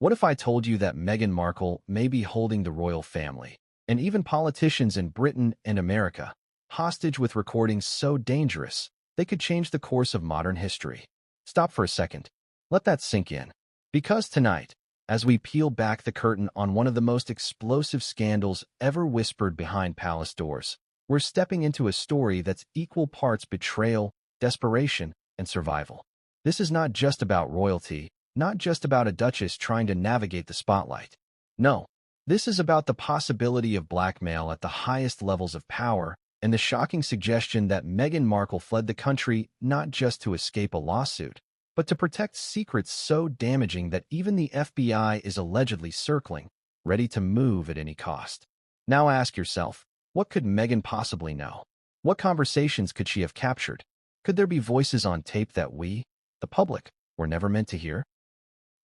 What if I told you that Meghan Markle may be holding the royal family, and even politicians in Britain and America, hostage with recordings so dangerous they could change the course of modern history? Stop for a second. Let that sink in. Because tonight, as we peel back the curtain on one of the most explosive scandals ever whispered behind palace doors, we're stepping into a story that's equal parts betrayal, desperation, and survival. This is not just about royalty, not just about a duchess trying to navigate the spotlight. No, this is about the possibility of blackmail at the highest levels of power and the shocking suggestion that Meghan Markle fled the country not just to escape a lawsuit, but to protect secrets so damaging that even the FBI is allegedly circling, ready to move at any cost. Now ask yourself, what could Meghan possibly know? What conversations could she have captured? Could there be voices on tape that we, the public, were never meant to hear?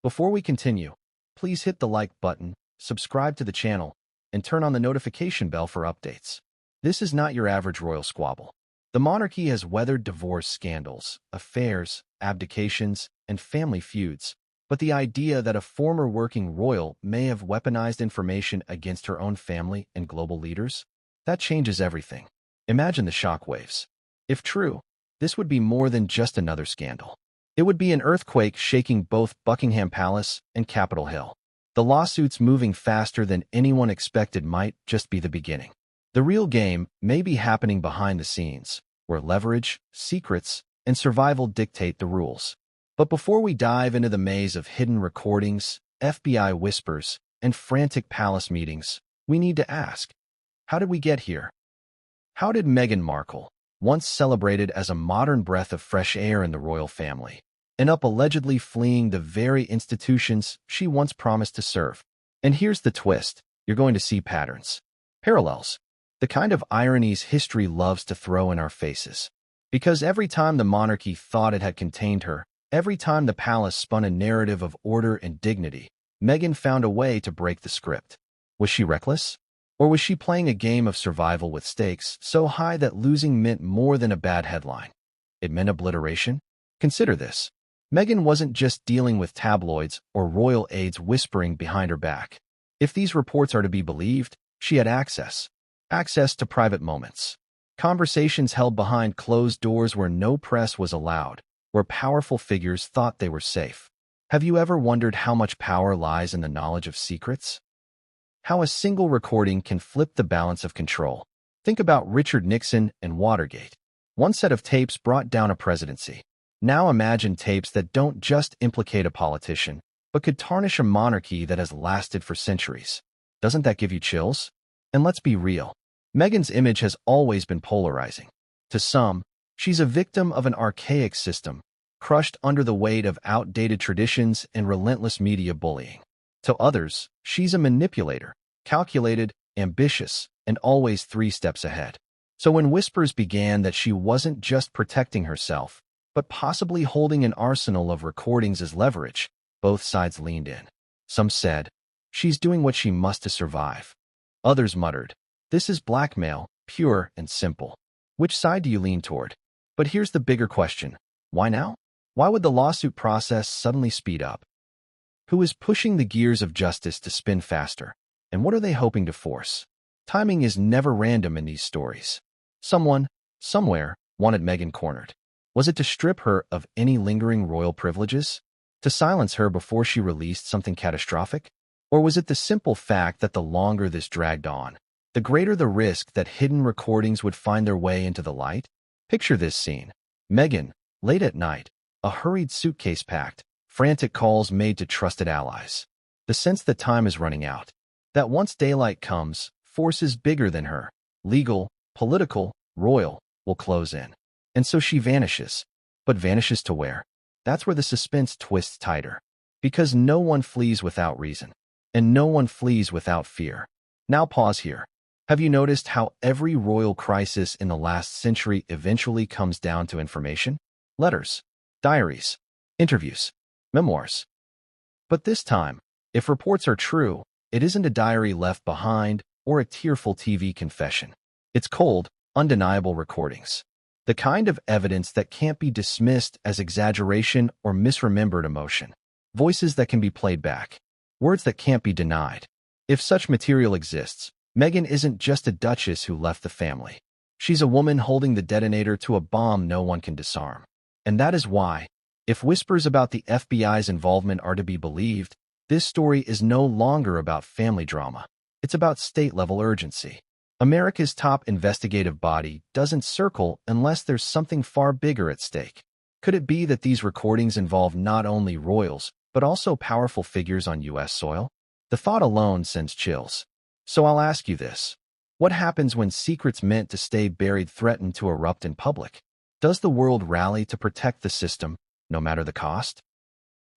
Before we continue, please hit the like button, subscribe to the channel, and turn on the notification bell for updates. This is not your average royal squabble. The monarchy has weathered divorce scandals, affairs, abdications, and family feuds, but the idea that a former working royal may have weaponized information against her own family and global leaders, that changes everything. Imagine the shockwaves. If true, this would be more than just another scandal. It would be an earthquake shaking both Buckingham Palace and Capitol Hill. The lawsuits moving faster than anyone expected might just be the beginning. The real game may be happening behind the scenes, where leverage, secrets, and survival dictate the rules. But before we dive into the maze of hidden recordings, FBI whispers, and frantic palace meetings, we need to ask, how did we get here? How did Meghan Markle, once celebrated as a modern breath of fresh air in the royal family, end up allegedly fleeing the very institutions she once promised to serve? And here's the twist. You're going to see patterns. Parallels. The kind of ironies history loves to throw in our faces. Because every time the monarchy thought it had contained her, every time the palace spun a narrative of order and dignity, Meghan found a way to break the script. Was she reckless? Or was she playing a game of survival with stakes so high that losing meant more than a bad headline? It meant obliteration? Consider this. Meghan wasn't just dealing with tabloids or royal aides whispering behind her back. If these reports are to be believed, she had access to private moments. Conversations held behind closed doors where no press was allowed, where powerful figures thought they were safe. Have you ever wondered how much power lies in the knowledge of secrets? How a single recording can flip the balance of control. Think about Richard Nixon and Watergate. One set of tapes brought down a presidency. Now imagine tapes that don't just implicate a politician, but could tarnish a monarchy that has lasted for centuries. Doesn't that give you chills? And let's be real. Meghan's image has always been polarizing. To some, she's a victim of an archaic system, crushed under the weight of outdated traditions and relentless media bullying. To others, she's a manipulator, calculated, ambitious, and always 3 steps ahead. So when whispers began that she wasn't just protecting herself, but possibly holding an arsenal of recordings as leverage, both sides leaned in. Some said, she's doing what she must to survive. Others muttered, this is blackmail, pure and simple. Which side do you lean toward? But here's the bigger question. Why now? Why would the lawsuit process suddenly speed up? Who is pushing the gears of justice to spin faster? And what are they hoping to force? Timing is never random in these stories. Someone, somewhere, wanted Meghan cornered. Was it to strip her of any lingering royal privileges? To silence her before she released something catastrophic? Or was it the simple fact that the longer this dragged on, the greater the risk that hidden recordings would find their way into the light? Picture this scene. Meghan, late at night, a hurried suitcase packed, frantic calls made to trusted allies. The sense that time is running out. That once daylight comes, forces bigger than her, legal, political, royal, will close in. And so she vanishes. But vanishes to where? That's where the suspense twists tighter. Because no one flees without reason. And no one flees without fear. Now pause here. Have you noticed how every royal crisis in the last century eventually comes down to information? Letters, diaries, interviews, memoirs. But this time, if reports are true, it isn't a diary left behind or a tearful TV confession. It's cold, undeniable recordings. The kind of evidence that can't be dismissed as exaggeration or misremembered emotion. Voices that can be played back. words that can't be denied. If such material exists, Meghan isn't just a duchess who left the family. She's a woman holding the detonator to a bomb no one can disarm. And that is why, if whispers about the FBI's involvement are to be believed, this story is no longer about family drama. It's about state-level urgency. America's top investigative body doesn't circle unless there's something far bigger at stake. Could it be that these recordings involve not only royals, but also powerful figures on U.S. soil? The thought alone sends chills. So I'll ask you this. What happens when secrets meant to stay buried threaten to erupt in public? Does the world rally to protect the system, no matter the cost?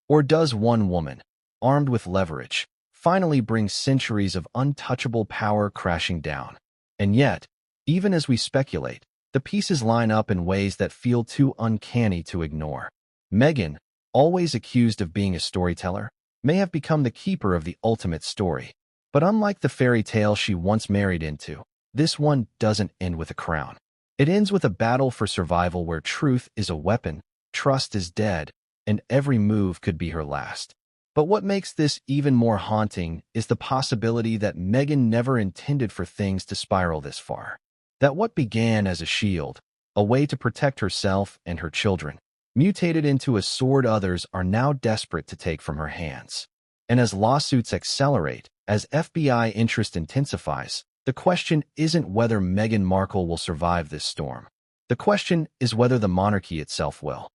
Or does one woman, armed with leverage, finally bring centuries of untouchable power crashing down? And yet, even as we speculate, the pieces line up in ways that feel too uncanny to ignore. Meghan, always accused of being a storyteller, may have become the keeper of the ultimate story. But unlike the fairy tale she once married into, this one doesn't end with a crown. It ends with a battle for survival where truth is a weapon, trust is dead, and every move could be her last. But what makes this even more haunting is the possibility that Meghan never intended for things to spiral this far. That what began as a shield, a way to protect herself and her children, mutated into a sword others are now desperate to take from her hands. And as lawsuits accelerate, as FBI interest intensifies, the question isn't whether Meghan Markle will survive this storm. The question is whether the monarchy itself will.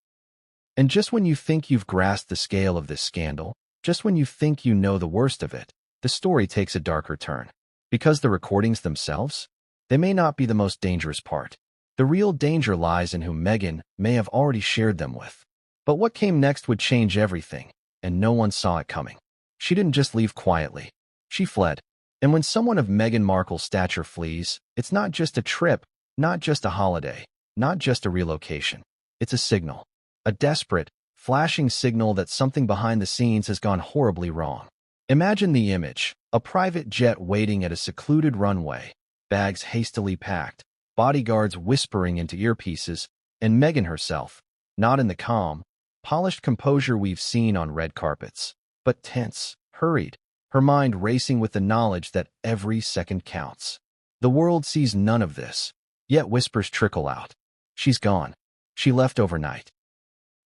And just when you think you've grasped the scale of this scandal, just when you think you know the worst of it, the story takes a darker turn. Because the recordings themselves? They may not be the most dangerous part. The real danger lies in who Meghan may have already shared them with. But what came next would change everything, and no one saw it coming. She didn't just leave quietly. She fled. And when someone of Meghan Markle's stature flees, it's not just a trip, not just a holiday, not just a relocation. It's a signal. A desperate, flashing signal that something behind the scenes has gone horribly wrong. Imagine the image, a private jet waiting at a secluded runway, bags hastily packed, bodyguards whispering into earpieces, and Meghan herself, not in the calm, polished composure we've seen on red carpets, but tense, hurried, her mind racing with the knowledge that every second counts. The world sees none of this, yet whispers trickle out. She's gone. She left overnight.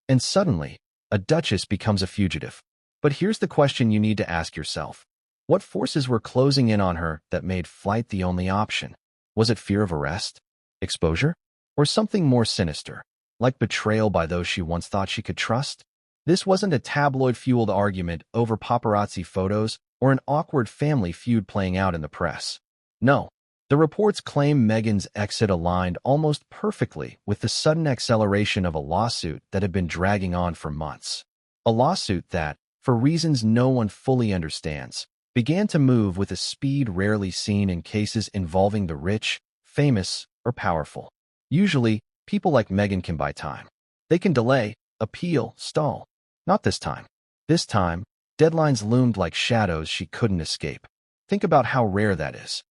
And suddenly, a duchess becomes a fugitive. But here's the question you need to ask yourself. What forces were closing in on her that made flight the only option? Was it fear of arrest? Exposure? Or something more sinister, like betrayal by those she once thought she could trust? This wasn't a tabloid-fueled argument over paparazzi photos or an awkward family feud playing out in the press. No, the reports claim Meghan's exit aligned almost perfectly with the sudden acceleration of a lawsuit that had been dragging on for months. A lawsuit that, for reasons no one fully understands, began to move with a speed rarely seen in cases involving the rich, famous, or powerful. Usually, people like Meghan can buy time. They can delay, appeal, stall. Not this time. This time, deadlines loomed like shadows she couldn't escape. Think about how rare that is.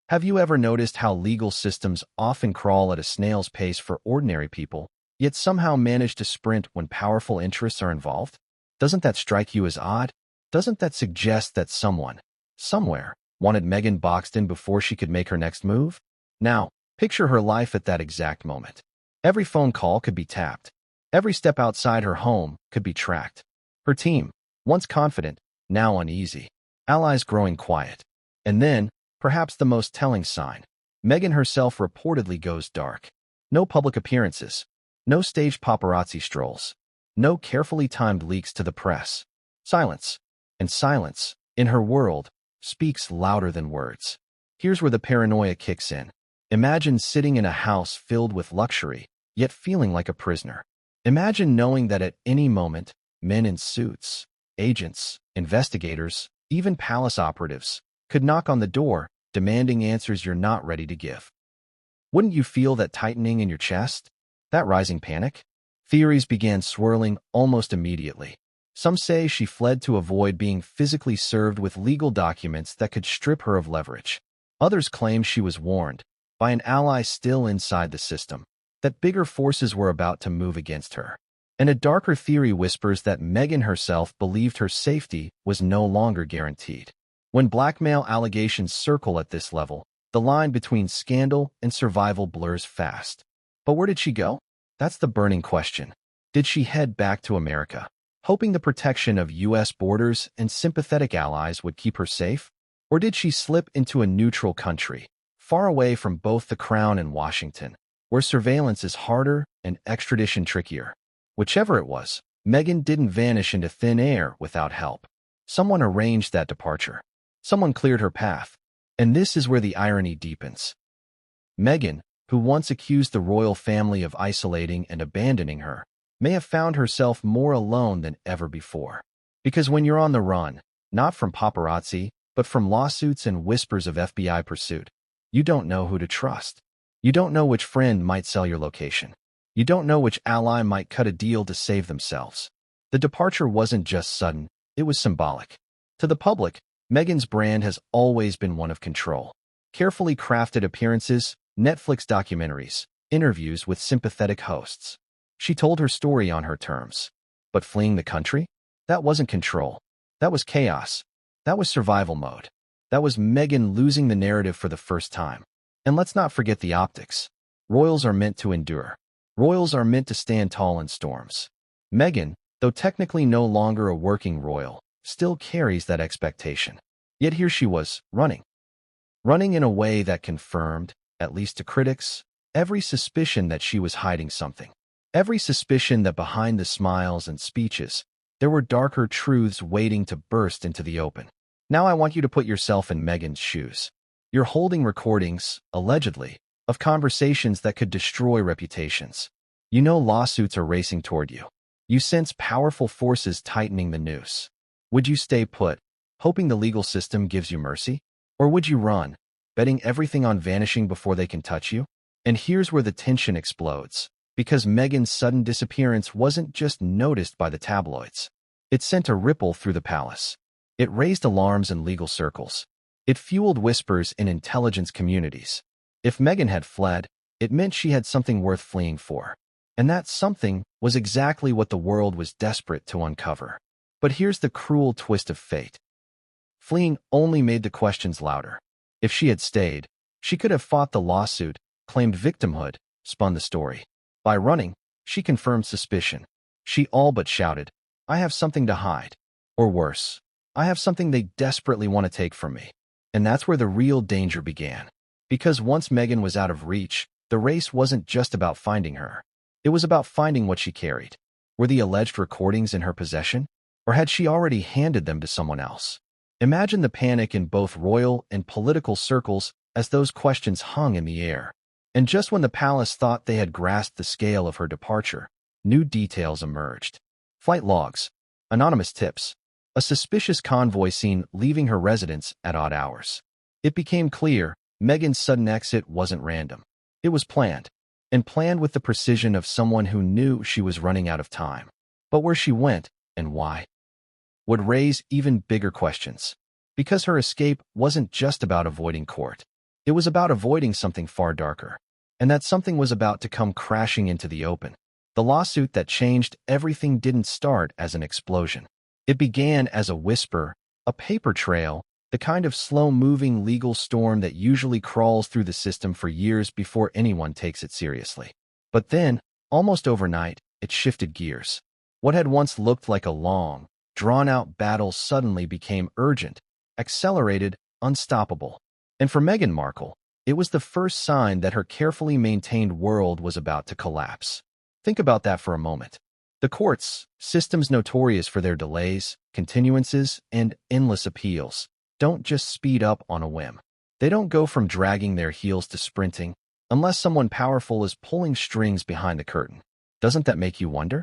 Have you ever noticed how legal systems often crawl at a snail's pace for ordinary people, yet somehow manage to sprint when powerful interests are involved? Doesn't that strike you as odd? Doesn't that suggest that someone, somewhere, wanted Meghan boxed in before she could make her next move? Now, picture her life at that exact moment. Every phone call could be tapped. Every step outside her home could be tracked. Her team, once confident, now uneasy. Allies growing quiet. And then, perhaps the most telling sign, Meghan herself reportedly goes dark. No public appearances. No staged paparazzi strolls. No carefully timed leaks to the press. Silence. And silence, in her world, speaks louder than words. Here's where the paranoia kicks in. Imagine sitting in a house filled with luxury, yet feeling like a prisoner. Imagine knowing that at any moment, men in suits, agents, investigators, even palace operatives, could knock on the door, demanding answers you're not ready to give. Wouldn't you feel that tightening in your chest? That rising panic? Theories began swirling almost immediately. Some say she fled to avoid being physically served with legal documents that could strip her of leverage. Others claim she was warned, by an ally still inside the system, that bigger forces were about to move against her. And a darker theory whispers that Meghan herself believed her safety was no longer guaranteed. When blackmail allegations circle at this level, the line between scandal and survival blurs fast. But where did she go? That's the burning question. Did she head back to America, hoping the protection of U.S. borders and sympathetic allies would keep her safe? Or did she slip into a neutral country, far away from both the Crown and Washington, where surveillance is harder and extradition trickier? Whichever it was, Meghan didn't vanish into thin air without help. Someone arranged that departure. Someone cleared her path. And this is where the irony deepens. Meghan, who once accused the royal family of isolating and abandoning her, may have found herself more alone than ever before. Because when you're on the run, not from paparazzi, but from lawsuits and whispers of FBI pursuit, you don't know who to trust. You don't know which friend might sell your location. You don't know which ally might cut a deal to save themselves. The departure wasn't just sudden, it was symbolic. To the public, Meghan's brand has always been one of control. Carefully crafted appearances, Netflix documentaries, interviews with sympathetic hosts. She told her story on her terms. But fleeing the country? That wasn't control. That was chaos. That was survival mode. That was Meghan losing the narrative for the first time. And let's not forget the optics. Royals are meant to endure. Royals are meant to stand tall in storms. Meghan, though technically no longer a working royal, still carries that expectation. Yet here she was, running. Running in a way that confirmed, at least to critics, every suspicion that she was hiding something. Every suspicion that behind the smiles and speeches, there were darker truths waiting to burst into the open. Now I want you to put yourself in Meghan's shoes. You're holding recordings, allegedly, of conversations that could destroy reputations. You know lawsuits are racing toward you. You sense powerful forces tightening the noose. Would you stay put, hoping the legal system gives you mercy? Or would you run, betting everything on vanishing before they can touch you? And here's where the tension explodes, because Meghan's sudden disappearance wasn't just noticed by the tabloids. It sent a ripple through the palace. It raised alarms in legal circles. It fueled whispers in intelligence communities. If Meghan had fled, it meant she had something worth fleeing for. And that something was exactly what the world was desperate to uncover. But here's the cruel twist of fate. Fleeing only made the questions louder. If she had stayed, she could have fought the lawsuit, claimed victimhood, spun the story. By running, she confirmed suspicion. She all but shouted, "I have something to hide." Or worse, "I have something they desperately want to take from me." And that's where the real danger began. Because once Meghan was out of reach, the race wasn't just about finding her. It was about finding what she carried. Were the alleged recordings in her possession? Or had she already handed them to someone else? Imagine the panic in both royal and political circles as those questions hung in the air. And just when the palace thought they had grasped the scale of her departure, new details emerged. Flight logs, anonymous tips, a suspicious convoy seen leaving her residence at odd hours. It became clear Meghan's sudden exit wasn't random. It was planned, and planned with the precision of someone who knew she was running out of time. But where she went, and why, would raise even bigger questions. Because her escape wasn't just about avoiding court. It was about avoiding something far darker. And that something was about to come crashing into the open. The lawsuit that changed everything didn't start as an explosion. It began as a whisper, a paper trail, the kind of slow-moving legal storm that usually crawls through the system for years before anyone takes it seriously. But then, almost overnight, it shifted gears. What had once looked like a long, drawn-out battle suddenly became urgent, accelerated, unstoppable. And for Meghan Markle, it was the first sign that her carefully maintained world was about to collapse. Think about that for a moment. The courts, systems notorious for their delays, continuances, and endless appeals, don't just speed up on a whim. They don't go from dragging their heels to sprinting, unless someone powerful is pulling strings behind the curtain. Doesn't that make you wonder?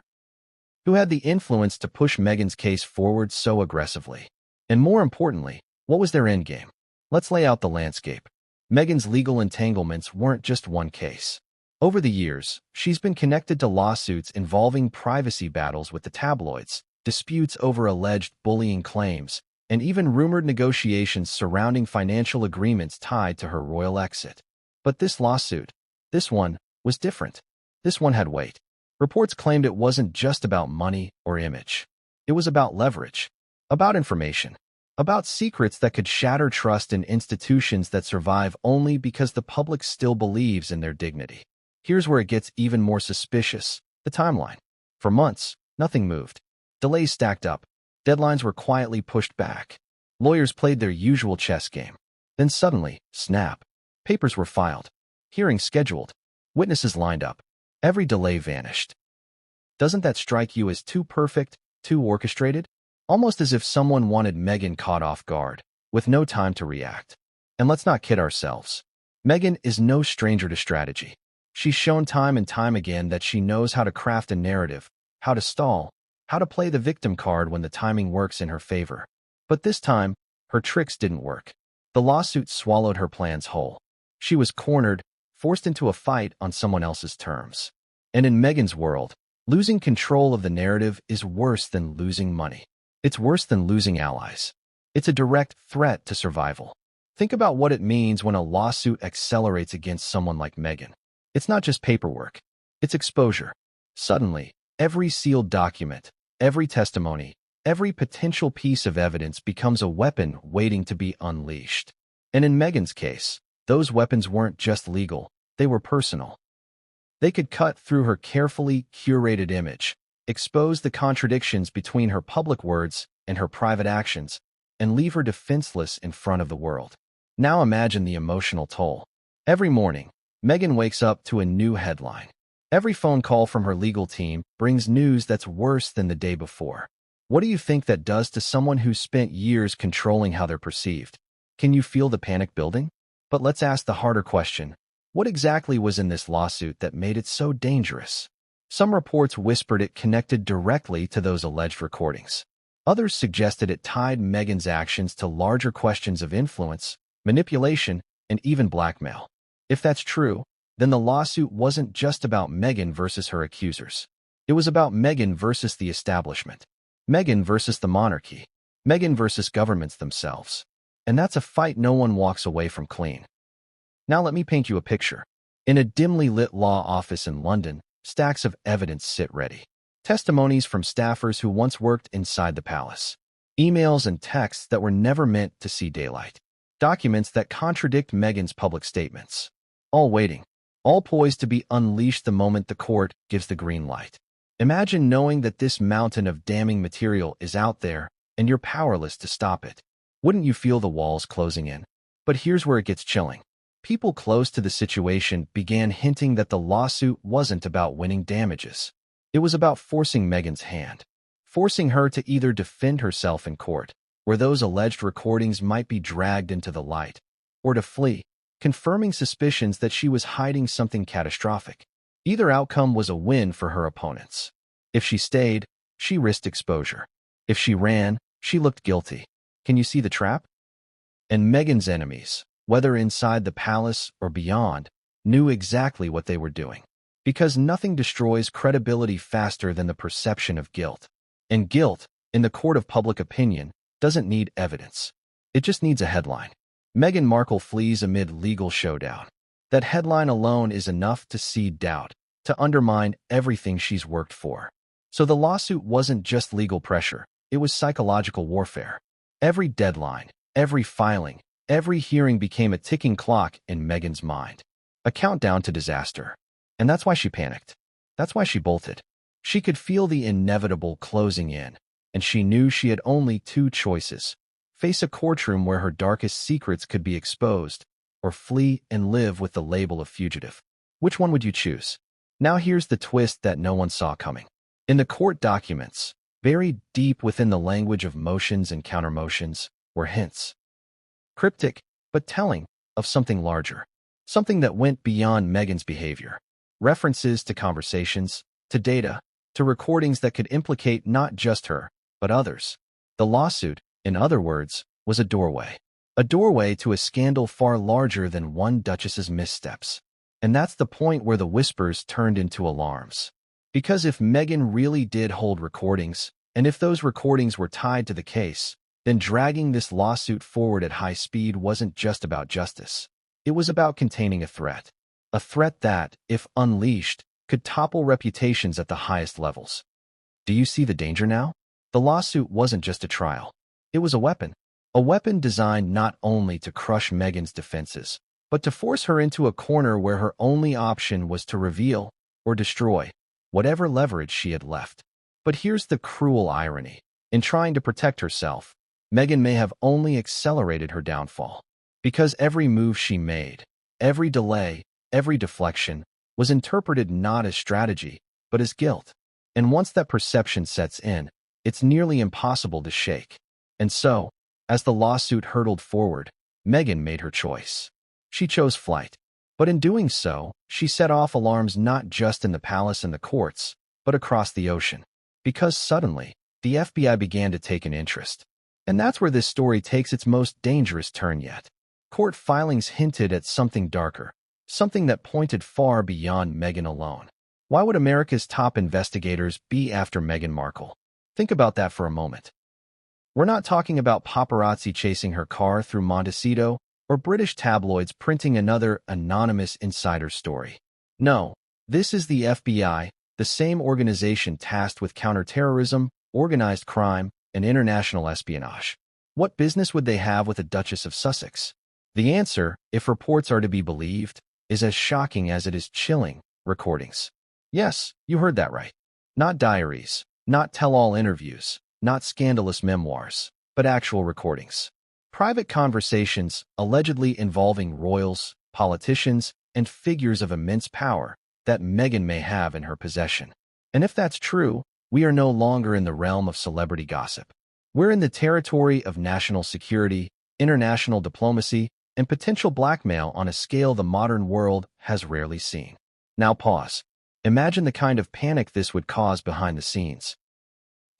Who had the influence to push Meghan's case forward so aggressively? And more importantly, what was their endgame? Let's lay out the landscape. Meghan's legal entanglements weren't just one case. Over the years, she's been connected to lawsuits involving privacy battles with the tabloids, disputes over alleged bullying claims, and even rumored negotiations surrounding financial agreements tied to her royal exit. But this lawsuit, this one, was different. This one had weight. Reports claimed it wasn't just about money or image. It was about leverage, about information, about secrets that could shatter trust in institutions that survive only because the public still believes in their dignity. Here's where it gets even more suspicious: the timeline. For months, nothing moved. Delays stacked up. Deadlines were quietly pushed back. Lawyers played their usual chess game. Then suddenly, snap. Papers were filed. Hearings scheduled. Witnesses lined up. Every delay vanished. Doesn't that strike you as too perfect, too orchestrated? Almost as if someone wanted Meghan caught off guard, with no time to react. And let's not kid ourselves. Meghan is no stranger to strategy. She's shown time and time again that she knows how to craft a narrative, how to stall, how to play the victim card when the timing works in her favor. But this time, her tricks didn't work. The lawsuit swallowed her plans whole. She was cornered, forced into a fight on someone else's terms. And in Meghan's world, losing control of the narrative is worse than losing money. It's worse than losing allies. It's a direct threat to survival. Think about what it means when a lawsuit accelerates against someone like Meghan. It's not just paperwork. It's exposure. Suddenly, every sealed document, every testimony, every potential piece of evidence becomes a weapon waiting to be unleashed. And in Meghan's case, those weapons weren't just legal, they were personal. They could cut through her carefully curated image, expose the contradictions between her public words and her private actions, and leave her defenseless in front of the world. Now imagine the emotional toll. Every morning, Meghan wakes up to a new headline. Every phone call from her legal team brings news that's worse than the day before. What do you think that does to someone who's spent years controlling how they're perceived? Can you feel the panic building? But let's ask the harder question. What exactly was in this lawsuit that made it so dangerous? Some reports whispered it connected directly to those alleged recordings. Others suggested it tied Meghan's actions to larger questions of influence, manipulation, and even blackmail. If that's true, then the lawsuit wasn't just about Meghan versus her accusers. It was about Meghan versus the establishment. Meghan versus the monarchy. Meghan versus governments themselves. And that's a fight no one walks away from clean. Now let me paint you a picture. In a dimly lit law office in London, stacks of evidence sit ready. Testimonies from staffers who once worked inside the palace. Emails and texts that were never meant to see daylight. Documents that contradict Meghan's public statements. All waiting. All poised to be unleashed the moment the court gives the green light. Imagine knowing that this mountain of damning material is out there and you're powerless to stop it. Wouldn't you feel the walls closing in? But here's where it gets chilling. People close to the situation began hinting that the lawsuit wasn't about winning damages. It was about forcing Meghan's hand, forcing her to either defend herself in court, where those alleged recordings might be dragged into the light, or to flee, confirming suspicions that she was hiding something catastrophic. Either outcome was a win for her opponents. If she stayed, she risked exposure. If she ran, she looked guilty. Can you see the trap? And Meghan's enemies, whether inside the palace or beyond, knew exactly what they were doing. Because nothing destroys credibility faster than the perception of guilt. And guilt, in the court of public opinion, doesn't need evidence. It just needs a headline. Meghan Markle flees amid legal showdown. That headline alone is enough to seed doubt, to undermine everything she's worked for. So the lawsuit wasn't just legal pressure, it was psychological warfare. Every deadline, every filing, every hearing became a ticking clock in Meghan's mind. A countdown to disaster. And that's why she panicked. That's why she bolted. She could feel the inevitable closing in, and she knew she had only two choices: face a courtroom where her darkest secrets could be exposed, or flee and live with the label of fugitive. Which one would you choose? Now here's the twist that no one saw coming. In the court documents, buried deep within the language of motions and countermotions, were hints. Cryptic, but telling, of something larger. Something that went beyond Meghan's behavior. References to conversations, to data, to recordings that could implicate not just her, but others. The lawsuit, in other words, was a doorway. A doorway to a scandal far larger than one duchess's missteps. And that's the point where the whispers turned into alarms. Because if Meghan really did hold recordings, and if those recordings were tied to the case, then dragging this lawsuit forward at high speed wasn't just about justice. It was about containing a threat. A threat that, if unleashed, could topple reputations at the highest levels. Do you see the danger now? The lawsuit wasn't just a trial. It was a weapon. A weapon designed not only to crush Meghan's defenses, but to force her into a corner where her only option was to reveal or destroy whatever leverage she had left. But here's the cruel irony. In trying to protect herself, Meghan may have only accelerated her downfall. Because every move she made, every delay, every deflection, was interpreted not as strategy, but as guilt. And once that perception sets in, it's nearly impossible to shake. And so, as the lawsuit hurtled forward, Meghan made her choice. She chose flight. But in doing so, she set off alarms not just in the palace and the courts, but across the ocean. Because suddenly, the FBI began to take an interest. And that's where this story takes its most dangerous turn yet. Court filings hinted at something darker, something that pointed far beyond Meghan alone. Why would America's top investigators be after Meghan Markle? Think about that for a moment. We're not talking about paparazzi chasing her car through Montecito or British tabloids printing another anonymous insider story. No, this is the FBI, the same organization tasked with counterterrorism, organized crime, and international espionage. What business would they have with the Duchess of Sussex? The answer, if reports are to be believed, is as shocking as it is chilling: recordings. Yes, you heard that right. Not diaries, not tell-all interviews, not scandalous memoirs, but actual recordings. Private conversations allegedly involving royals, politicians, and figures of immense power that Meghan may have in her possession. And if that's true, we are no longer in the realm of celebrity gossip. We're in the territory of national security, international diplomacy, and potential blackmail on a scale the modern world has rarely seen. Now pause. Imagine the kind of panic this would cause behind the scenes.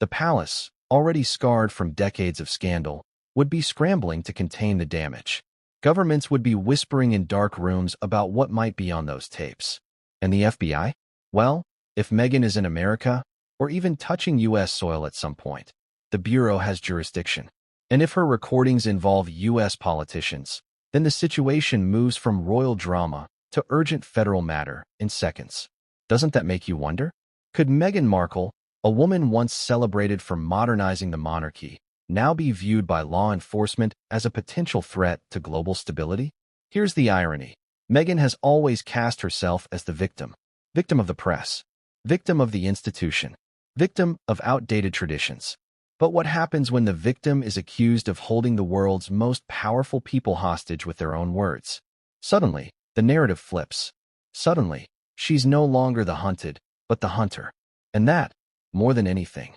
The palace, already scarred from decades of scandal, would be scrambling to contain the damage. Governments would be whispering in dark rooms about what might be on those tapes. And the FBI? Well, if Meghan is in America, or even touching U.S. soil at some point, the Bureau has jurisdiction. And if her recordings involve U.S. politicians, then the situation moves from royal drama to urgent federal matter in seconds. Doesn't that make you wonder? Could Meghan Markle, a woman once celebrated for modernizing the monarchy, now be viewed by law enforcement as a potential threat to global stability? Here's the irony. Meghan has always cast herself as the victim. Victim of the press. Victim of the institution. Victim of outdated traditions. But what happens when the victim is accused of holding the world's most powerful people hostage with their own words? Suddenly, the narrative flips. Suddenly, she's no longer the hunted, but the hunter. And that, more than anything,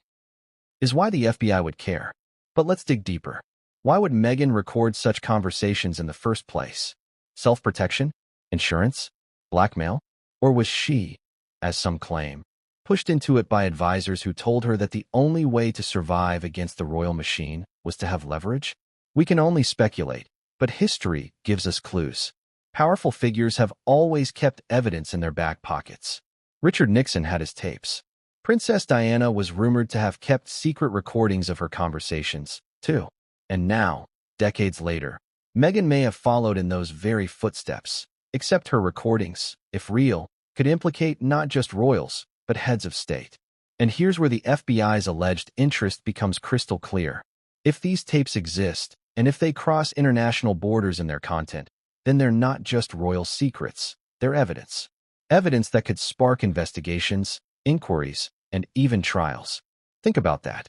is why the FBI would care. But let's dig deeper. Why would Meghan record such conversations in the first place? Self-protection? Insurance? Blackmail? Or was she, as some claim, pushed into it by advisors who told her that the only way to survive against the royal machine was to have leverage? We can only speculate, but history gives us clues. Powerful figures have always kept evidence in their back pockets. Richard Nixon had his tapes. Princess Diana was rumored to have kept secret recordings of her conversations, too. And now, decades later, Meghan may have followed in those very footsteps, except her recordings, if real, could implicate not just royals, but heads of state. And here's where the FBI's alleged interest becomes crystal clear. If these tapes exist, and if they cross international borders in their content, then they're not just royal secrets, they're evidence. Evidence that could spark investigations, inquiries, and even trials. Think about that.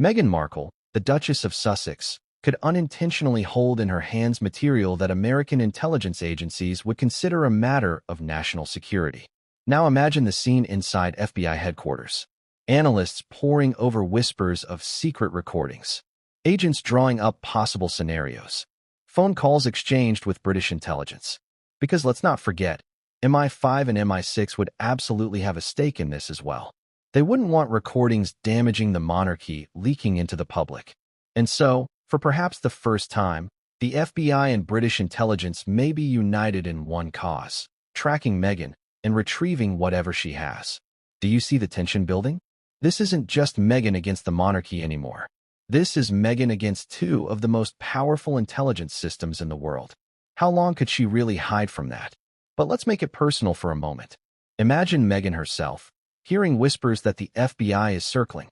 Meghan Markle, the Duchess of Sussex, could unintentionally hold in her hands material that American intelligence agencies would consider a matter of national security. Now imagine the scene inside FBI headquarters. Analysts poring over whispers of secret recordings. Agents drawing up possible scenarios. Phone calls exchanged with British intelligence. Because let's not forget, MI5 and MI6 would absolutely have a stake in this as well. They wouldn't want recordings damaging the monarchy leaking into the public. And so, for perhaps the first time, the FBI and British intelligence may be united in one cause: tracking Meghan and retrieving whatever she has. Do you see the tension building? This isn't just Meghan against the monarchy anymore. This is Meghan against two of the most powerful intelligence systems in the world. How long could she really hide from that? But let's make it personal for a moment. Imagine Meghan herself, hearing whispers that the FBI is circling.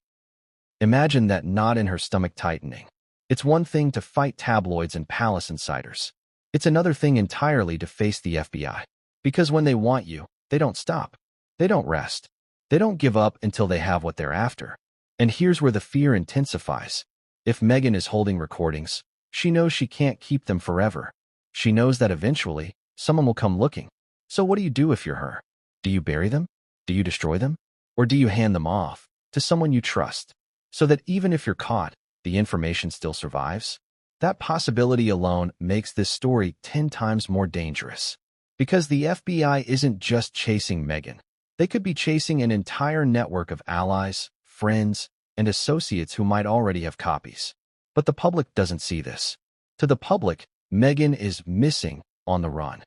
Imagine that knot in her stomach tightening. It's one thing to fight tabloids and palace insiders. It's another thing entirely to face the FBI. Because when they want you, they don't stop. They don't rest. They don't give up until they have what they're after. And here's where the fear intensifies. If Meghan is holding recordings, she knows she can't keep them forever. She knows that eventually, someone will come looking. So what do you do if you're her? Do you bury them? Do you destroy them? Or do you hand them off to someone you trust, so that even if you're caught, the information still survives? That possibility alone makes this story 10 times more dangerous. Because the FBI isn't just chasing Meghan. They could be chasing an entire network of allies, friends, and associates who might already have copies. But the public doesn't see this. To the public, Meghan is missing, on the run.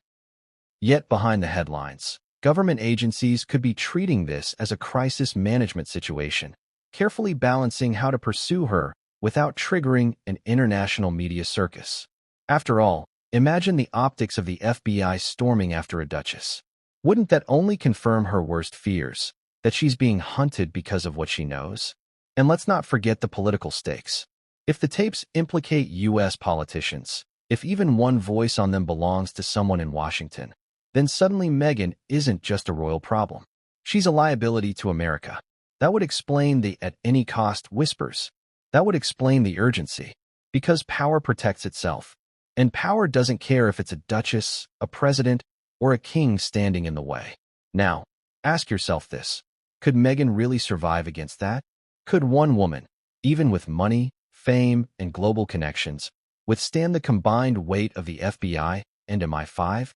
Yet behind the headlines, government agencies could be treating this as a crisis management situation, carefully balancing how to pursue her without triggering an international media circus. After all, imagine the optics of the FBI storming after a duchess. Wouldn't that only confirm her worst fears, that she's being hunted because of what she knows? And let's not forget the political stakes. If the tapes implicate U.S. politicians, if even one voice on them belongs to someone in Washington, then suddenly Meghan isn't just a royal problem. She's a liability to America. That would explain the at-any-cost whispers. That would explain the urgency. Because power protects itself. And power doesn't care if it's a duchess, a president, or a king standing in the way. Now, ask yourself this. Could Meghan really survive against that? Could one woman, even with money, fame, and global connections, withstand the combined weight of the FBI and MI5?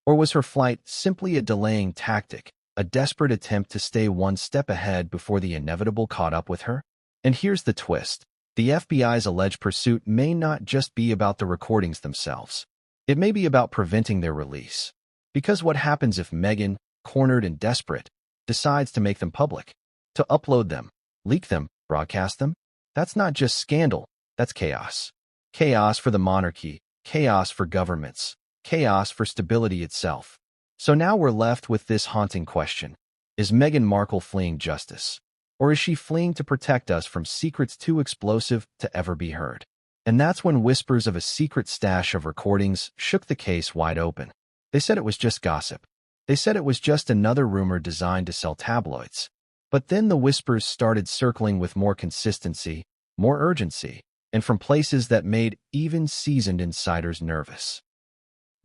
Or was her flight simply a delaying tactic, a desperate attempt to stay one step ahead before the inevitable caught up with her? And here's the twist. The FBI's alleged pursuit may not just be about the recordings themselves. It may be about preventing their release. Because what happens if Meghan, cornered and desperate, decides to make them public? To upload them, leak them, broadcast them? That's not just scandal, that's chaos. Chaos for the monarchy, chaos for governments, chaos for stability itself. So now we're left with this haunting question. Is Meghan Markle fleeing justice? Or is she fleeing to protect us from secrets too explosive to ever be heard? And that's when whispers of a secret stash of recordings shook the case wide open. They said it was just gossip. They said it was just another rumor designed to sell tabloids. But then the whispers started circling with more consistency, more urgency, and from places that made even seasoned insiders nervous.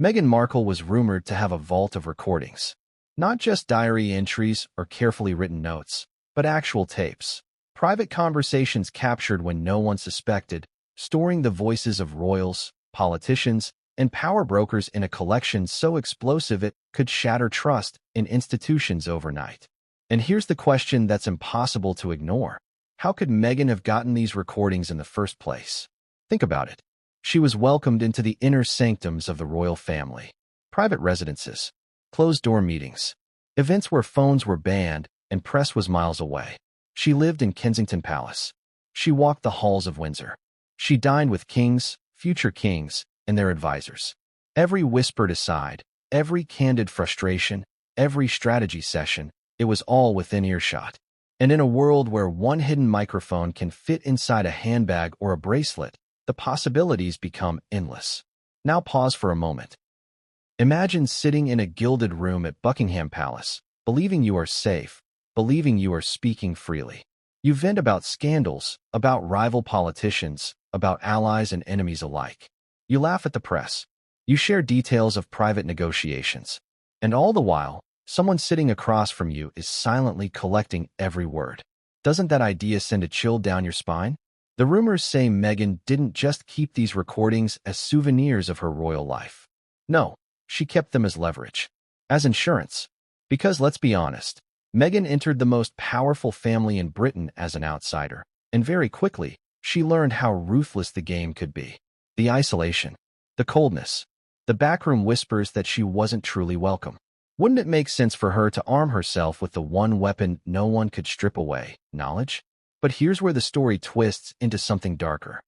Meghan Markle was rumored to have a vault of recordings. Not just diary entries or carefully written notes, but actual tapes. Private conversations captured when no one suspected, storing the voices of royals, politicians, and power brokers in a collection so explosive it could shatter trust in institutions overnight. And here's the question that's impossible to ignore. How could Meghan have gotten these recordings in the first place? Think about it. She was welcomed into the inner sanctums of the royal family. Private residences, closed-door meetings, events where phones were banned and press was miles away. She lived in Kensington Palace. She walked the halls of Windsor. She dined with kings, future kings, and their advisors. Every whispered aside, every candid frustration, every strategy session, it was all within earshot. And in a world where one hidden microphone can fit inside a handbag or a bracelet, the possibilities become endless. Now pause for a moment. Imagine sitting in a gilded room at Buckingham Palace, believing you are safe, believing you are speaking freely. You vent about scandals, about rival politicians, about allies and enemies alike. You laugh at the press. You share details of private negotiations. And all the while, someone sitting across from you is silently collecting every word. Doesn't that idea send a chill down your spine? The rumors say Meghan didn't just keep these recordings as souvenirs of her royal life. No, she kept them as leverage, as insurance. Because let's be honest, Meghan entered the most powerful family in Britain as an outsider, and very quickly, she learned how ruthless the game could be. The isolation, the coldness, the backroom whispers that she wasn't truly welcome. Wouldn't it make sense for her to arm herself with the one weapon no one could strip away, knowledge? But here's where the story twists into something darker.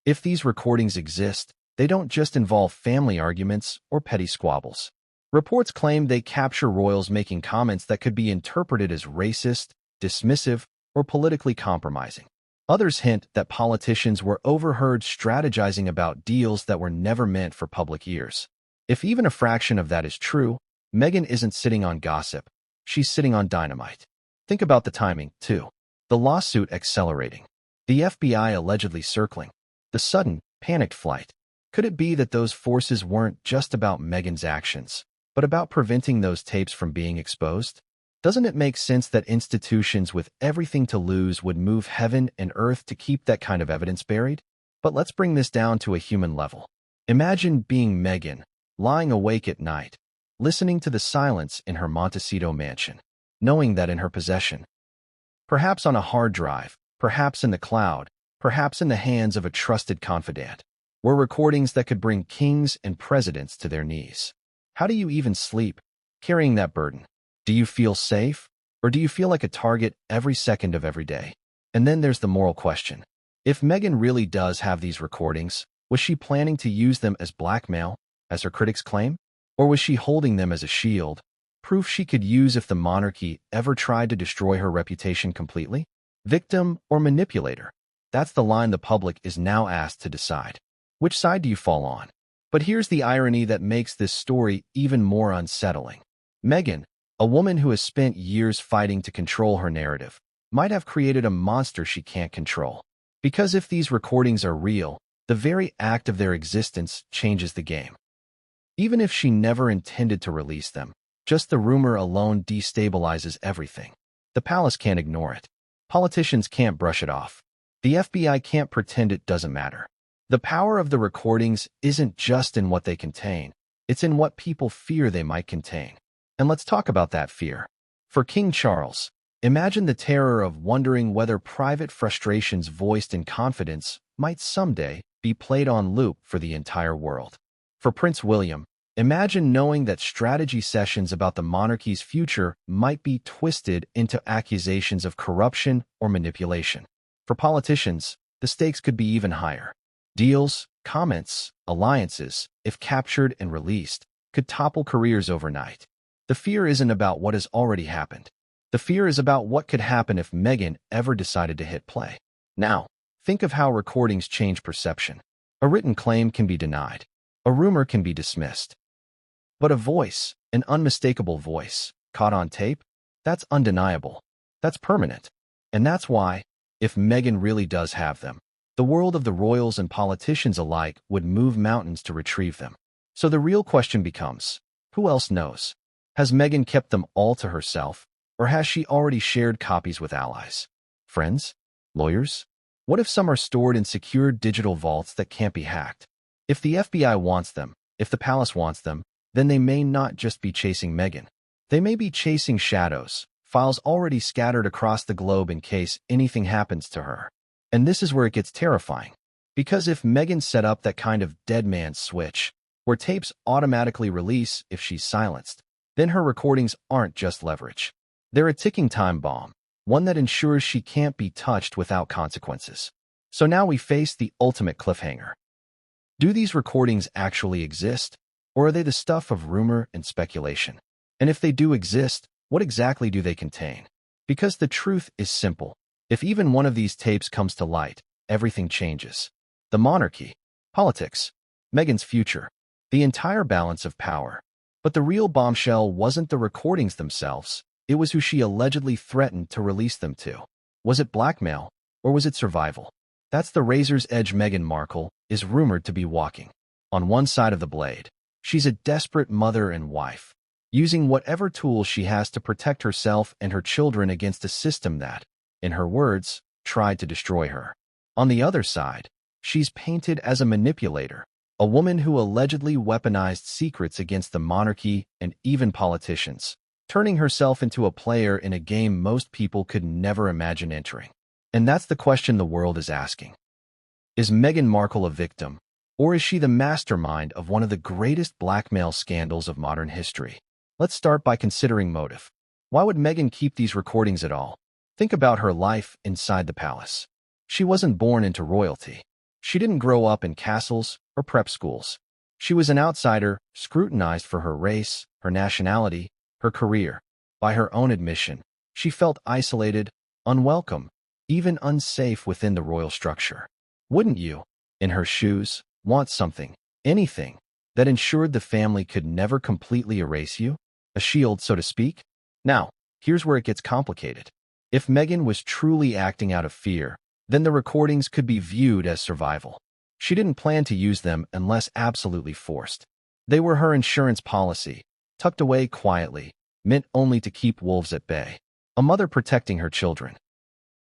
If these recordings exist, they don't just involve family arguments or petty squabbles. Reports claim they capture royals making comments that could be interpreted as racist, dismissive, or politically compromising. Others hint that politicians were overheard strategizing about deals that were never meant for public ears. If even a fraction of that is true, Meghan isn't sitting on gossip. She's sitting on dynamite. Think about the timing, too. The lawsuit accelerating. The FBI allegedly circling. The sudden, panicked flight. Could it be that those forces weren't just about Meghan's actions, but about preventing those tapes from being exposed? Doesn't it make sense that institutions with everything to lose would move heaven and earth to keep that kind of evidence buried? But let's bring this down to a human level. Imagine being Meghan, lying awake at night, listening to the silence in her Montecito mansion, knowing that in her possession, perhaps on a hard drive, perhaps in the cloud, perhaps in the hands of a trusted confidant, were recordings that could bring kings and presidents to their knees. How do you even sleep, carrying that burden? Do you feel safe, or do you feel like a target every second of every day? And then there's the moral question. If Meghan really does have these recordings, was she planning to use them as blackmail, as her critics claim? Or was she holding them as a shield, proof she could use if the monarchy ever tried to destroy her reputation completely? Victim or manipulator? That's the line the public is now asked to decide. Which side do you fall on? But here's the irony that makes this story even more unsettling. Meghan, a woman who has spent years fighting to control her narrative, might have created a monster she can't control. Because if these recordings are real, the very act of their existence changes the game. Even if she never intended to release them, just the rumor alone destabilizes everything. The palace can't ignore it. Politicians can't brush it off. The FBI can't pretend it doesn't matter. The power of the recordings isn't just in what they contain, it's in what people fear they might contain. And let's talk about that fear. For King Charles, imagine the terror of wondering whether private frustrations voiced in confidence might someday be played on loop for the entire world. For Prince William, imagine knowing that strategy sessions about the monarchy's future might be twisted into accusations of corruption or manipulation. For politicians, the stakes could be even higher. Deals, comments, alliances, if captured and released, could topple careers overnight. The fear isn't about what has already happened. The fear is about what could happen if Meghan ever decided to hit play. Now, think of how recordings change perception. A written claim can be denied. A rumor can be dismissed. But a voice, an unmistakable voice, caught on tape, that's undeniable. That's permanent. And that's why, if Meghan really does have them, the world of the royals and politicians alike would move mountains to retrieve them. So the real question becomes, who else knows? Has Meghan kept them all to herself, or has she already shared copies with allies? Friends? Lawyers? What if some are stored in secure digital vaults that can't be hacked? If the FBI wants them, if the palace wants them, then they may not just be chasing Meghan. They may be chasing shadows, files already scattered across the globe in case anything happens to her. And this is where it gets terrifying. Because if Meghan set up that kind of dead man's switch, where tapes automatically release if she's silenced, then her recordings aren't just leverage. They're a ticking time bomb, one that ensures she can't be touched without consequences. So now we face the ultimate cliffhanger. Do these recordings actually exist, or are they the stuff of rumor and speculation? And if they do exist, what exactly do they contain? Because the truth is simple. If even one of these tapes comes to light, everything changes. The monarchy, politics, Meghan's future, the entire balance of power. But the real bombshell wasn't the recordings themselves, it was who she allegedly threatened to release them to. Was it blackmail, or was it survival? That's the razor's edge Meghan Markle is rumored to be walking. On one side of the blade, she's a desperate mother and wife, using whatever tools she has to protect herself and her children against a system that, in her words, tried to destroy her. On the other side, she's painted as a manipulator, a woman who allegedly weaponized secrets against the monarchy and even politicians, turning herself into a player in a game most people could never imagine entering. And that's the question the world is asking. Is Meghan Markle a victim, or is she the mastermind of one of the greatest blackmail scandals of modern history? Let's start by considering motive. Why would Meghan keep these recordings at all? Think about her life inside the palace. She wasn't born into royalty. She didn't grow up in castles or prep schools. She was an outsider, scrutinized for her race, her nationality, her career. By her own admission, she felt isolated, unwelcome, even unsafe within the royal structure. Wouldn't you, in her shoes, want something, anything, that ensured the family could never completely erase you? A shield, so to speak? Now, here's where it gets complicated. If Meghan was truly acting out of fear, then the recordings could be viewed as survival. She didn't plan to use them unless absolutely forced. They were her insurance policy, tucked away quietly, meant only to keep wolves at bay. A mother protecting her children.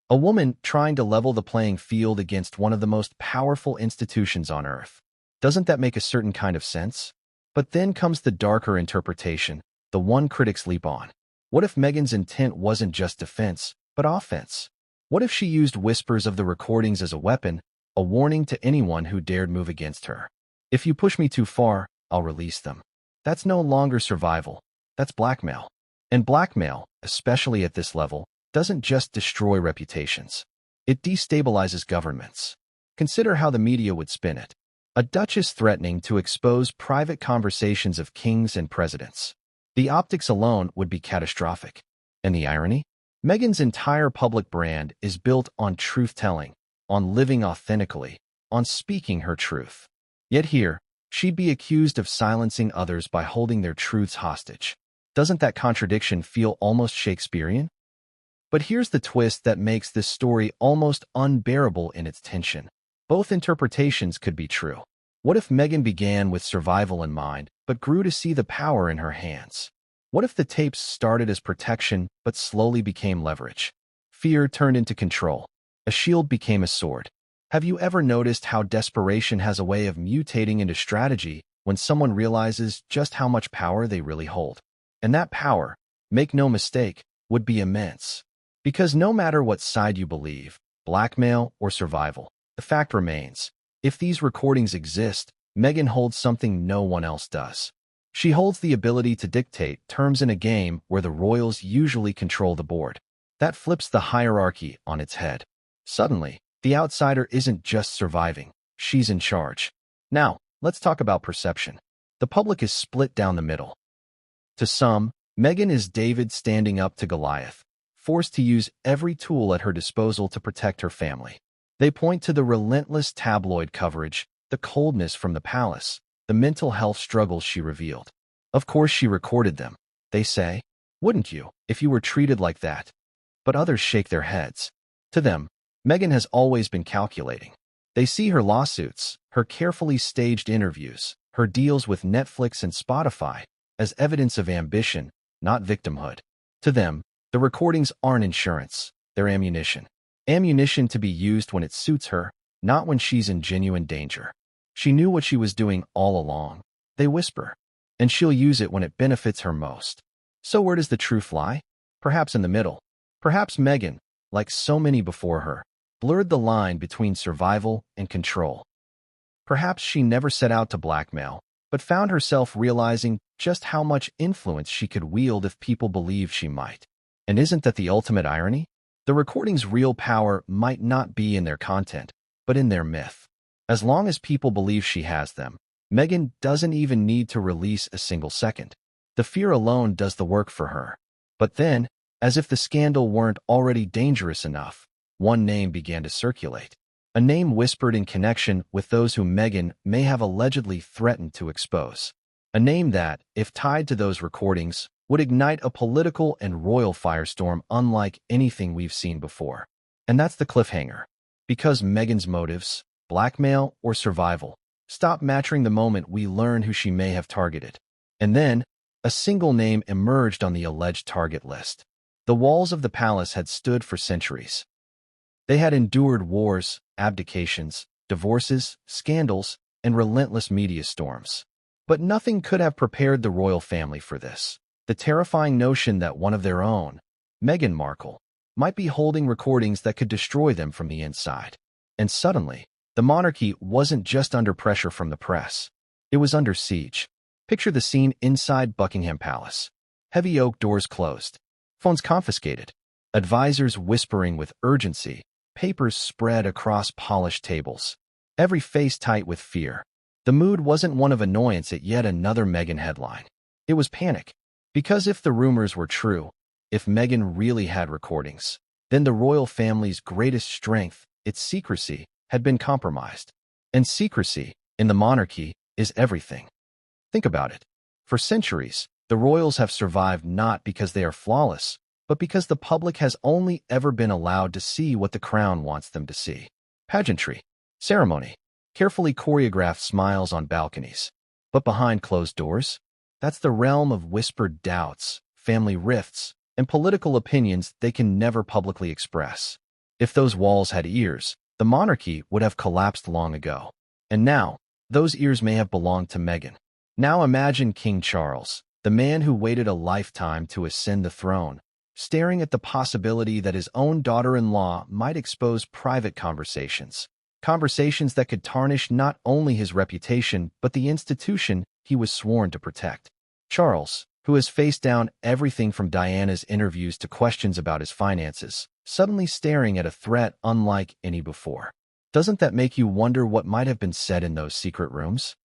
A woman trying to level the playing field against one of the most powerful institutions on earth. Doesn't that make a certain kind of sense? But then comes the darker interpretation, the one critics leap on. What if Meghan's intent wasn't just defense, but offense? What if she used whispers of the recordings as a weapon, a warning to anyone who dared move against her? If you push me too far, I'll release them. That's no longer survival. That's blackmail. And blackmail, especially at this level, doesn't just destroy reputations. It destabilizes governments. Consider how the media would spin it. A duchess threatening to expose private conversations of kings and presidents. The optics alone would be catastrophic. And the irony? Meghan's entire public brand is built on truth-telling, on living authentically, on speaking her truth. Yet here, she'd be accused of silencing others by holding their truths hostage. Doesn't that contradiction feel almost Shakespearean? But here's the twist that makes this story almost unbearable in its tension. Both interpretations could be true. What if Meghan began with survival in mind, but grew to see the power in her hands? What if the tapes started as protection, but slowly became leverage? Fear turned into control. A shield became a sword. Have you ever noticed how desperation has a way of mutating into strategy when someone realizes just how much power they really hold? And that power, make no mistake, would be immense. Because no matter what side you believe, blackmail or survival, the fact remains, if these recordings exist, Meghan holds something no one else does. She holds the ability to dictate terms in a game where the royals usually control the board. That flips the hierarchy on its head. Suddenly, the outsider isn't just surviving, she's in charge. Now, let's talk about perception. The public is split down the middle. To some, Meghan is David standing up to Goliath, forced to use every tool at her disposal to protect her family. They point to the relentless tabloid coverage, the coldness from the palace, the mental health struggles she revealed. Of course she recorded them, they say. Wouldn't you, if you were treated like that? But others shake their heads. To them, Meghan has always been calculating. They see her lawsuits, her carefully staged interviews, her deals with Netflix and Spotify, as evidence of ambition, not victimhood. To them, the recordings aren't insurance, they're ammunition. Ammunition to be used when it suits her, not when she's in genuine danger. She knew what she was doing all along. They whisper. And she'll use it when it benefits her most. So where does the truth lie? Perhaps in the middle. Perhaps Meghan, like so many before her, blurred the line between survival and control. Perhaps she never set out to blackmail, but found herself realizing just how much influence she could wield if people believed she might. And isn't that the ultimate irony? The recording's real power might not be in their content, but in their myth. As long as people believe she has them, Meghan doesn't even need to release a single second. The fear alone does the work for her. But then, as if the scandal weren't already dangerous enough, one name began to circulate. A name whispered in connection with those who Meghan may have allegedly threatened to expose. A name that, if tied to those recordings, would ignite a political and royal firestorm unlike anything we've seen before. And that's the cliffhanger. Because Meghan's motives, blackmail or survival, stop matching the moment we learn who she may have targeted. And then, a single name emerged on the alleged target list. The walls of the palace had stood for centuries. They had endured wars, abdications, divorces, scandals, and relentless media storms. But nothing could have prepared the royal family for this. The terrifying notion that one of their own, Meghan Markle, might be holding recordings that could destroy them from the inside. And suddenly, the monarchy wasn't just under pressure from the press. It was under siege. Picture the scene inside Buckingham Palace. Heavy oak doors closed. Phones confiscated. Advisors whispering with urgency. Papers spread across polished tables. Every face tight with fear. The mood wasn't one of annoyance at yet another Meghan headline. It was panic. Because if the rumors were true, if Meghan really had recordings, then the royal family's greatest strength, its secrecy, had been compromised. And secrecy, in the monarchy, is everything. Think about it. For centuries, the royals have survived not because they are flawless, but because the public has only ever been allowed to see what the crown wants them to see. Pageantry, ceremony, carefully choreographed smiles on balconies. But behind closed doors, that's the realm of whispered doubts, family rifts, and political opinions they can never publicly express. If those walls had ears, the monarchy would have collapsed long ago. And now, those ears may have belonged to Meghan. Now imagine King Charles, the man who waited a lifetime to ascend the throne, staring at the possibility that his own daughter-in-law might expose private conversations that could tarnish not only his reputation but the institution he was sworn to protect. Charles, who has faced down everything from Diana's interviews to questions about his finances, suddenly staring at a threat unlike any before. Doesn't that make you wonder what might have been said in those secret rooms?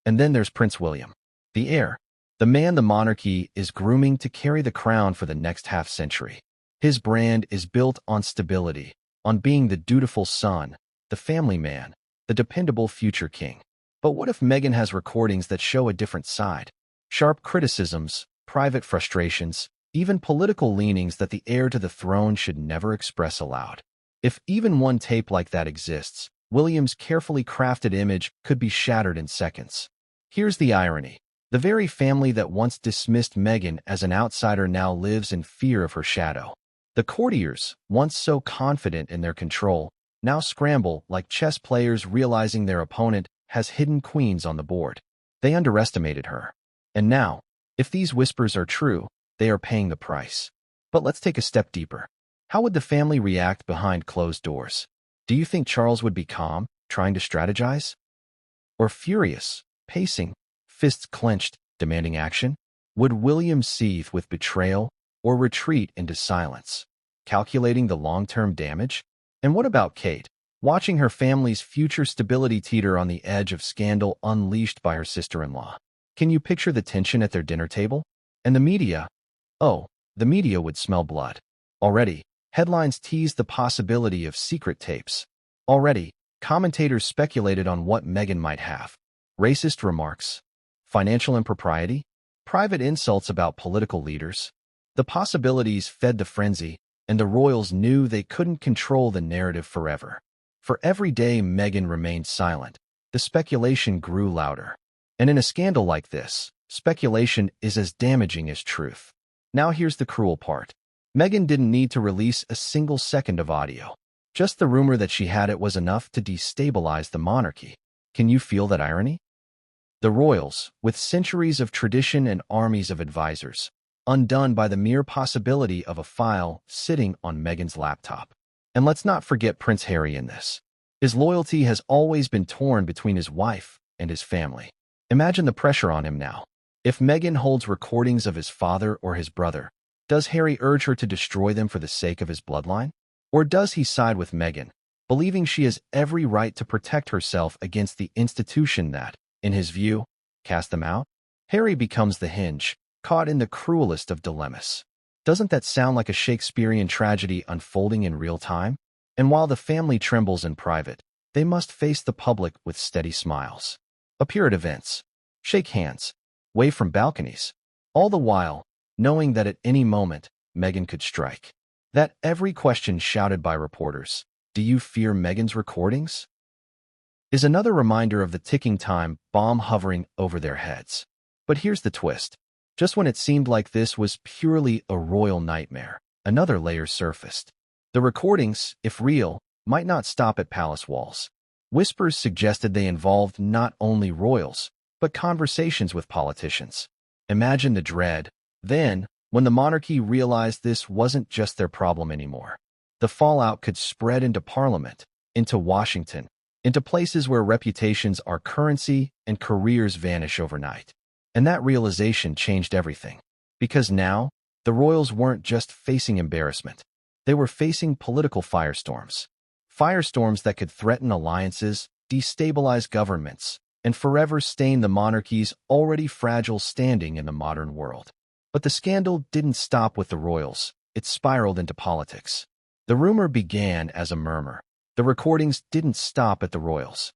And then there's Prince William, the heir, the man the monarchy is grooming to carry the crown for the next half-century. His brand is built on stability, on being the dutiful son, the family man, the dependable future king. But what if Meghan has recordings that show a different side? Sharp criticisms, private frustrations, even political leanings that the heir to the throne should never express aloud. If even one tape like that exists, William's carefully crafted image could be shattered in seconds. Here's the irony. The very family that once dismissed Meghan as an outsider now lives in fear of her shadow. The courtiers, once so confident in their control, now scramble like chess players realizing their opponent has hidden queens on the board. They underestimated her. And now, if these whispers are true, they are paying the price. But let's take a step deeper. How would the family react behind closed doors? Do you think Charles would be calm, trying to strategize? Or furious, pacing, fists clenched, demanding action? Would William seethe with betrayal or retreat into silence, calculating the long-term damage? And what about Kate, watching her family's future stability teeter on the edge of scandal unleashed by her sister-in-law? Can you picture the tension at their dinner table? And the media? Oh, the media would smell blood. Already, headlines teased the possibility of secret tapes. Already, commentators speculated on what Meghan might have. Racist remarks, financial impropriety, private insults about political leaders. The possibilities fed the frenzy, and the royals knew they couldn't control the narrative forever. For every day Meghan remained silent, the speculation grew louder. And in a scandal like this, speculation is as damaging as truth. Now here's the cruel part. Meghan didn't need to release a single second of audio. Just the rumor that she had it was enough to destabilize the monarchy. Can you feel that irony? The royals, with centuries of tradition and armies of advisors, undone by the mere possibility of a file sitting on Meghan's laptop. And let's not forget Prince Harry in this. His loyalty has always been torn between his wife and his family. Imagine the pressure on him now. If Meghan holds recordings of his father or his brother, does Harry urge her to destroy them for the sake of his bloodline? Or does he side with Meghan, believing she has every right to protect herself against the institution that, in his view, cast them out? Harry becomes the hinge, caught in the cruelest of dilemmas. Doesn't that sound like a Shakespearean tragedy unfolding in real time? And while the family trembles in private, they must face the public with steady smiles. Appear at events, shake hands, wave from balconies, all the while knowing that at any moment Meghan could strike. That every question shouted by reporters, "Do you fear Meghan's recordings?" is another reminder of the ticking time bomb hovering over their heads. But here's the twist. Just when it seemed like this was purely a royal nightmare, another layer surfaced. The recordings, if real, might not stop at palace walls. Whispers suggested they involved not only royals, but conversations with politicians. Imagine the dread, then, when the monarchy realized this wasn't just their problem anymore. The fallout could spread into Parliament, into Washington, into places where reputations are currency and careers vanish overnight. And that realization changed everything. Because now, the royals weren't just facing embarrassment. They were facing political firestorms. Firestorms that could threaten alliances, destabilize governments, and forever stain the monarchy's already fragile standing in the modern world. But the scandal didn't stop with the royals. It spiraled into politics. The rumor began as a murmur. The recordings didn't stop at the royals.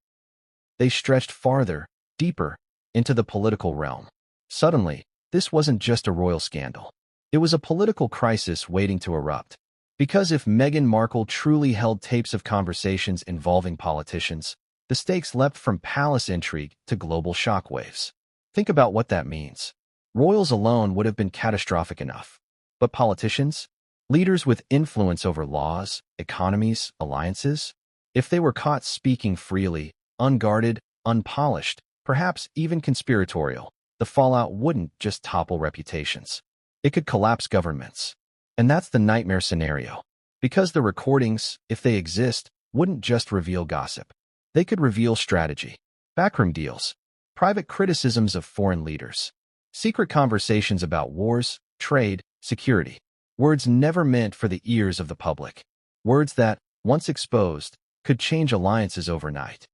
They stretched farther, deeper, into the political realm. Suddenly, this wasn't just a royal scandal. It was a political crisis waiting to erupt. Because if Meghan Markle truly held tapes of conversations involving politicians, the stakes leapt from palace intrigue to global shockwaves. Think about what that means. Royals alone would have been catastrophic enough. But politicians? Leaders with influence over laws, economies, alliances? If they were caught speaking freely, unguarded, unpolished, perhaps even conspiratorial, the fallout wouldn't just topple reputations. It could collapse governments. And that's the nightmare scenario. Because the recordings, if they exist, wouldn't just reveal gossip. They could reveal strategy, backroom deals, private criticisms of foreign leaders, secret conversations about wars, trade, security. Words never meant for the ears of the public. Words that, once exposed, could change alliances overnight.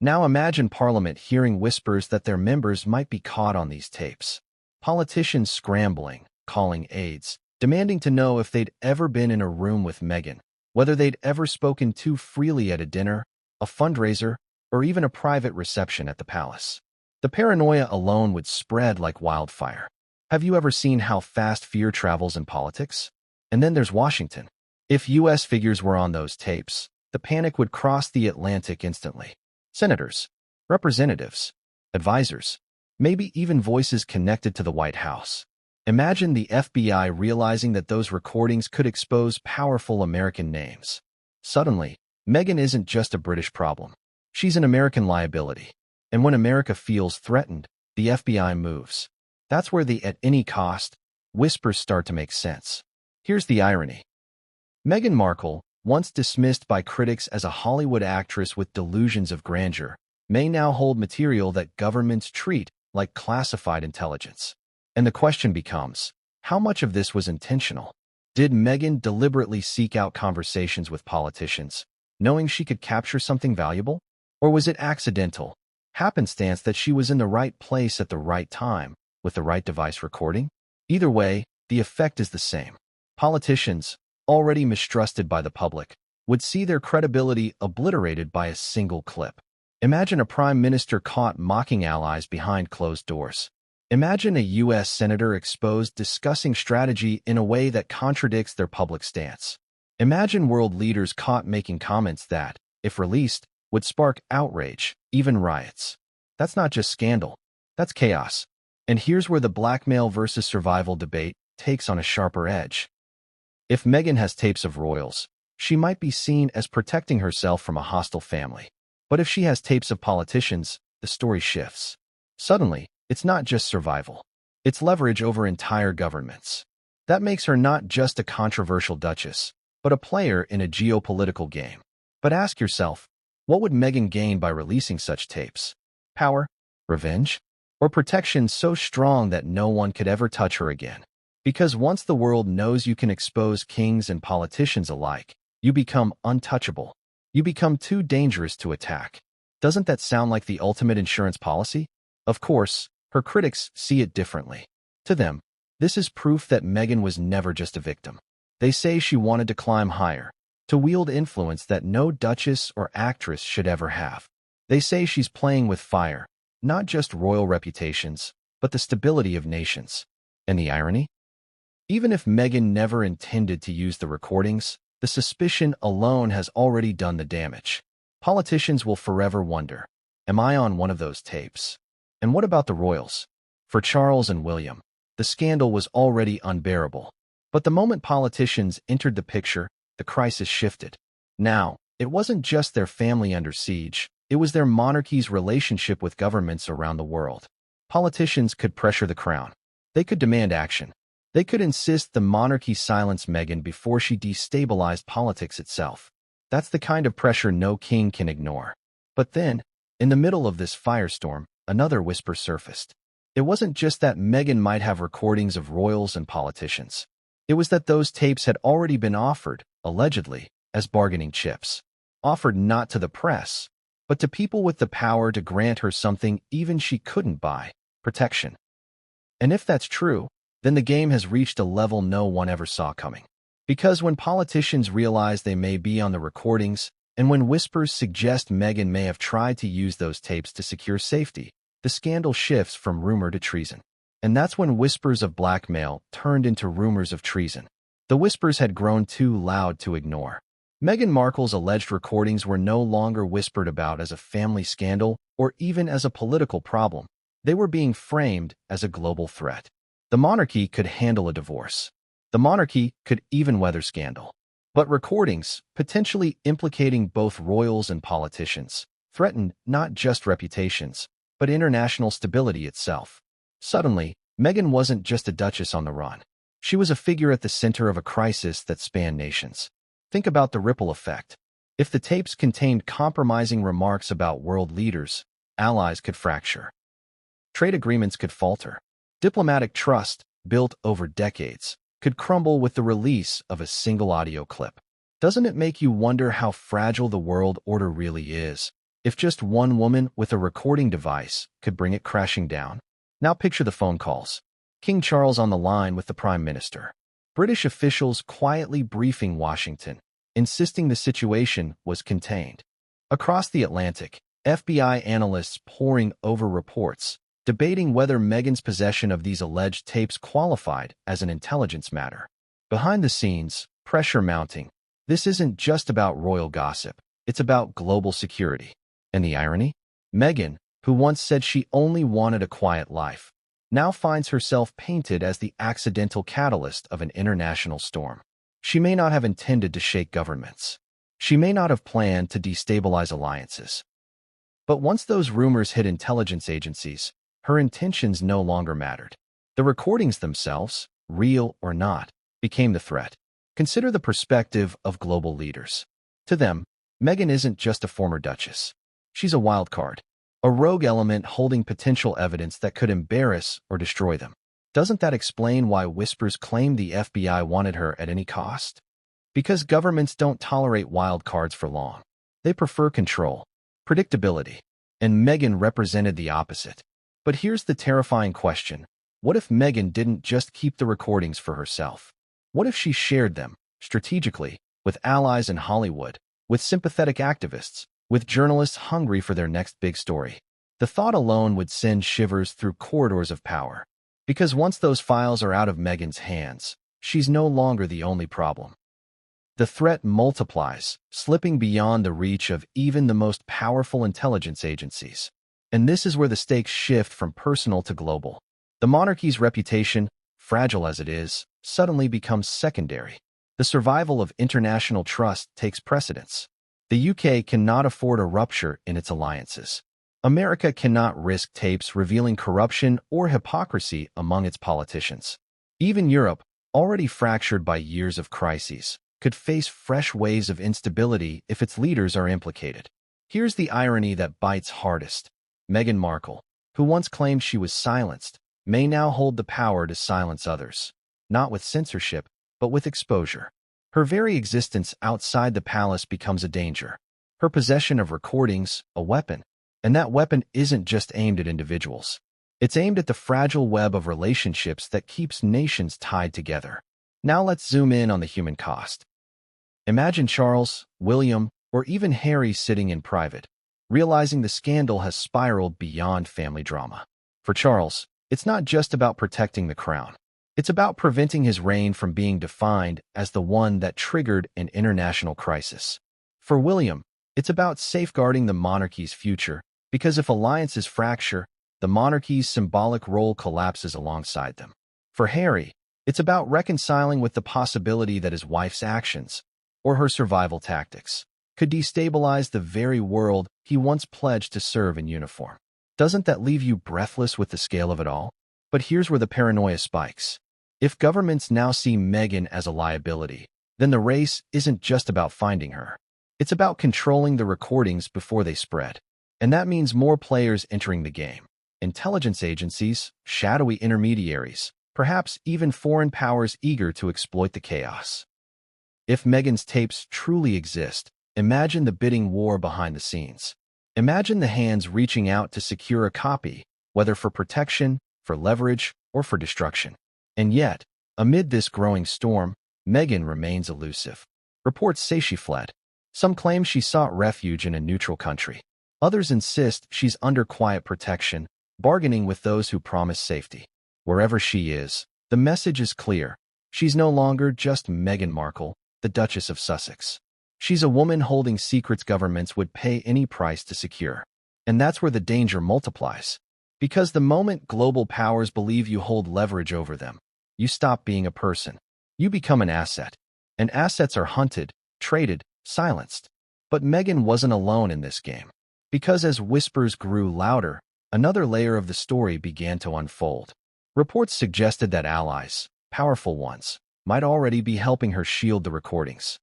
Now imagine Parliament hearing whispers that their members might be caught on these tapes. Politicians scrambling, calling aides, demanding to know if they'd ever been in a room with Meghan, whether they'd ever spoken too freely at a dinner, a fundraiser, or even a private reception at the palace. The paranoia alone would spread like wildfire. Have you ever seen how fast fear travels in politics? And then there's Washington. If U.S. figures were on those tapes, the panic would cross the Atlantic instantly. Senators, representatives, advisors, maybe even voices connected to the White House. Imagine the FBI realizing that those recordings could expose powerful American names. Suddenly, Meghan isn't just a British problem. She's an American liability. And when America feels threatened, the FBI moves. That's where the "at any cost" whispers start to make sense. Here's the irony. Meghan Markle, once dismissed by critics as a Hollywood actress with delusions of grandeur, may now hold material that governments treat like classified intelligence. And the question becomes, how much of this was intentional? Did Meghan deliberately seek out conversations with politicians, knowing she could capture something valuable? Or was it accidental, happenstance that she was in the right place at the right time, with the right device recording? Either way, the effect is the same. Politicians, already mistrusted by the public, would see their credibility obliterated by a single clip. Imagine a prime minister caught mocking allies behind closed doors. Imagine a U.S. senator exposed discussing strategy in a way that contradicts their public stance. Imagine world leaders caught making comments that, if released, would spark outrage, even riots. That's not just scandal. That's chaos. And here's where the blackmail versus survival debate takes on a sharper edge. If Meghan has tapes of royals, she might be seen as protecting herself from a hostile family. But if she has tapes of politicians, the story shifts. Suddenly, it's not just survival. It's leverage over entire governments. That makes her not just a controversial duchess, but a player in a geopolitical game. But ask yourself, what would Meghan gain by releasing such tapes? Power? Revenge? Or protection so strong that no one could ever touch her again? Because once the world knows you can expose kings and politicians alike, you become untouchable. You become too dangerous to attack. Doesn't that sound like the ultimate insurance policy? Of course, her critics see it differently. To them, this is proof that Meghan was never just a victim. They say she wanted to climb higher, to wield influence that no duchess or actress should ever have. They say she's playing with fire, not just royal reputations, but the stability of nations. And the irony? Even if Meghan never intended to use the recordings, the suspicion alone has already done the damage. Politicians will forever wonder, am I on one of those tapes? And what about the royals? For Charles and William, the scandal was already unbearable. But the moment politicians entered the picture, the crisis shifted. Now, it wasn't just their family under siege, it was their monarchy's relationship with governments around the world. Politicians could pressure the crown. They could demand action. They could insist the monarchy silence Meghan before she destabilized politics itself. That's the kind of pressure no king can ignore. But then, in the middle of this firestorm, another whisper surfaced. It wasn't just that Meghan might have recordings of royals and politicians. It was that those tapes had already been offered, allegedly, as bargaining chips. Offered not to the press, but to people with the power to grant her something even she couldn't buy: protection. And if that's true, then the game has reached a level no one ever saw coming. Because when politicians realize they may be on the recordings, and when whispers suggest Meghan may have tried to use those tapes to secure safety, the scandal shifts from rumor to treason. And that's when whispers of blackmail turned into rumors of treason. The whispers had grown too loud to ignore. Meghan Markle's alleged recordings were no longer whispered about as a family scandal or even as a political problem. They were being framed as a global threat. The monarchy could handle a divorce. The monarchy could even weather scandal. But recordings, potentially implicating both royals and politicians, threatened not just reputations, but international stability itself. Suddenly, Meghan wasn't just a duchess on the run. She was a figure at the center of a crisis that spanned nations. Think about the ripple effect. If the tapes contained compromising remarks about world leaders, allies could fracture. Trade agreements could falter. Diplomatic trust, built over decades, could crumble with the release of a single audio clip. Doesn't it make you wonder how fragile the world order really is, if just one woman with a recording device could bring it crashing down? Now picture the phone calls. King Charles on the line with the Prime Minister. British officials quietly briefing Washington, insisting the situation was contained. Across the Atlantic, FBI analysts poring over reports, debating whether Meghan's possession of these alleged tapes qualified as an intelligence matter. Behind the scenes, pressure mounting. This isn't just about royal gossip, it's about global security. And the irony? Meghan, who once said she only wanted a quiet life, now finds herself painted as the accidental catalyst of an international storm. She may not have intended to shake governments. She may not have planned to destabilize alliances. But once those rumors hit intelligence agencies, her intentions no longer mattered. The recordings themselves, real or not, became the threat. Consider the perspective of global leaders. To them, Meghan isn't just a former duchess. She's a wild card, a rogue element holding potential evidence that could embarrass or destroy them. Doesn't that explain why whispers claimed the FBI wanted her at any cost? Because governments don't tolerate wild cards for long. They prefer control, predictability, and Meghan represented the opposite. But here's the terrifying question. What if Meghan didn't just keep the recordings for herself? What if she shared them, strategically, with allies in Hollywood, with sympathetic activists, with journalists hungry for their next big story? The thought alone would send shivers through corridors of power. Because once those files are out of Meghan's hands, she's no longer the only problem. The threat multiplies, slipping beyond the reach of even the most powerful intelligence agencies. And this is where the stakes shift from personal to global. The monarchy's reputation, fragile as it is, suddenly becomes secondary. The survival of international trust takes precedence. The UK cannot afford a rupture in its alliances. America cannot risk tapes revealing corruption or hypocrisy among its politicians. Even Europe, already fractured by years of crises, could face fresh waves of instability if its leaders are implicated. Here's the irony that bites hardest. Meghan Markle, who once claimed she was silenced, may now hold the power to silence others, not with censorship, but with exposure. Her very existence outside the palace becomes a danger. Her possession of recordings, a weapon. And that weapon isn't just aimed at individuals. It's aimed at the fragile web of relationships that keeps nations tied together. Now let's zoom in on the human cost. Imagine Charles, William, or even Harry sitting in private, realizing the scandal has spiraled beyond family drama. For Charles, it's not just about protecting the crown. It's about preventing his reign from being defined as the one that triggered an international crisis. For William, it's about safeguarding the monarchy's future, because if alliances fracture, the monarchy's symbolic role collapses alongside them. For Harry, it's about reconciling with the possibility that his wife's actions, or her survival tactics, could destabilize the very world he once pledged to serve in uniform. Doesn't that leave you breathless with the scale of it all? But here's where the paranoia spikes. If governments now see Meghan as a liability, then the race isn't just about finding her. It's about controlling the recordings before they spread. And that means more players entering the game. Intelligence agencies, shadowy intermediaries, perhaps even foreign powers eager to exploit the chaos. If Meghan's tapes truly exist, imagine the bidding war behind the scenes. Imagine the hands reaching out to secure a copy, whether for protection, for leverage, or for destruction. And yet, amid this growing storm, Meghan remains elusive. Reports say she fled. Some claim she sought refuge in a neutral country. Others insist she's under quiet protection, bargaining with those who promise safety. Wherever she is, the message is clear. She's no longer just Meghan Markle, the Duchess of Sussex. She's a woman holding secrets governments would pay any price to secure. And that's where the danger multiplies. Because the moment global powers believe you hold leverage over them, you stop being a person. You become an asset. And assets are hunted, traded, silenced. But Meghan wasn't alone in this game. Because as whispers grew louder, another layer of the story began to unfold. Reports suggested that allies, powerful ones, might already be helping her shield the recordings.